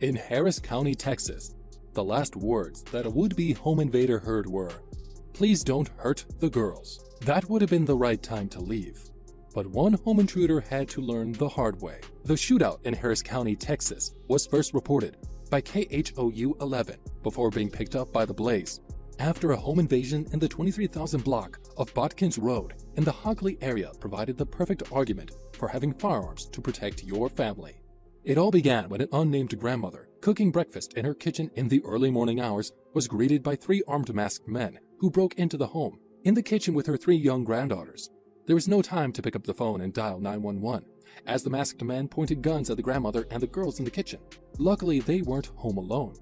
In Harris County, Texas, the last words that a would-be home invader heard were, "Please don't hurt the girls." That would have been the right time to leave. But one home intruder had to learn the hard way. The shootout in Harris County, Texas was first reported by KHOU 11 before being picked up by the Blaze after a home invasion in the 23,000 block of Botkins Road in the Hockley area provided the perfect argument for having firearms to protect your family. It all began when an unnamed grandmother, cooking breakfast in her kitchen in the early morning hours, was greeted by three armed masked men who broke into the home in the kitchen with her three young granddaughters. There was no time to pick up the phone and dial 911, as the masked men pointed guns at the grandmother and the girls in the kitchen. Luckily, they weren't home alone.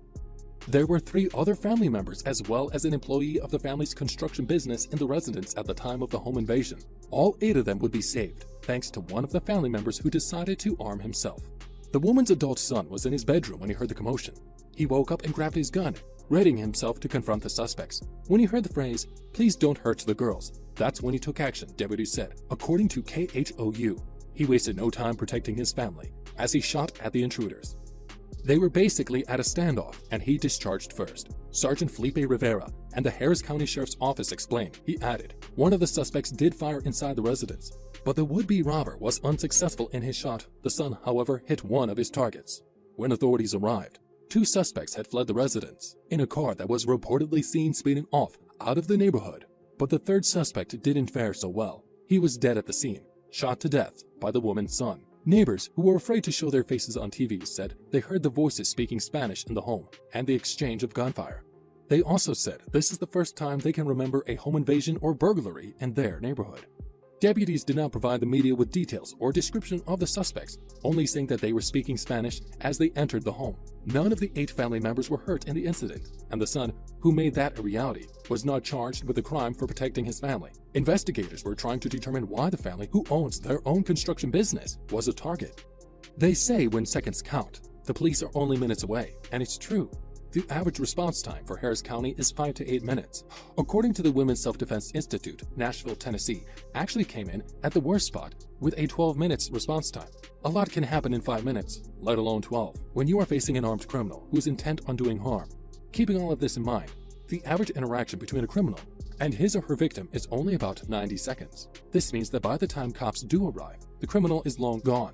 There were three other family members as well as an employee of the family's construction business in the residence at the time of the home invasion. All 8 of them would be saved, thanks to one of the family members who decided to arm himself. The woman's adult son was in his bedroom when he heard the commotion. He woke up and grabbed his gun, readying himself to confront the suspects. When he heard the phrase, "Please don't hurt the girls," that's when he took action, deputies said. According to KHOU, he wasted no time protecting his family as he shot at the intruders. They were basically at a standoff, and he discharged first. Sergeant Felipe Rivera and the Harris County Sheriff's Office explained. He added, one of the suspects did fire inside the residence, but the would-be robber was unsuccessful in his shot. The son, however, hit one of his targets. When authorities arrived, 2 suspects had fled the residence in a car that was reportedly seen speeding off out of the neighborhood. But the third suspect didn't fare so well. He was dead at the scene, shot to death by the woman's son. Neighbors who were afraid to show their faces on TV said they heard the voices speaking Spanish in the home and the exchange of gunfire. They also said this is the first time they can remember a home invasion or burglary in their neighborhood. Deputies did not provide the media with details or description of the suspects, only saying that they were speaking Spanish as they entered the home. None of the 8 family members were hurt in the incident, and the son, who made that a reality, was not charged with the crime for protecting his family. Investigators were trying to determine why the family, who owns their own construction business, was a target. They say when seconds count, the police are only minutes away, and it's true. The average response time for Harris County is 5 to 8 minutes. According to the Women's Self-Defense Institute, Nashville, Tennessee actually came in at the worst spot with a 12 minutes response time. A lot can happen in 5 minutes, let alone 12, when you are facing an armed criminal who is intent on doing harm. Keeping all of this in mind, the average interaction between a criminal and his or her victim is only about 90 seconds. This means that by the time cops do arrive, the criminal is long gone,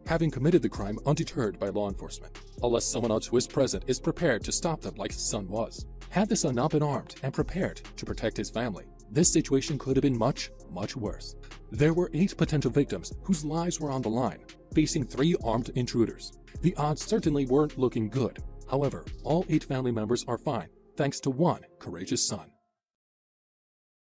having committed the crime undeterred by law enforcement, unless someone else who is present is prepared to stop them like his son was. Had the son not been armed and prepared to protect his family, this situation could have been much, much worse. There were 8 potential victims whose lives were on the line, facing 3 armed intruders. The odds certainly weren't looking good. However, all 8 family members are fine, thanks to one courageous son.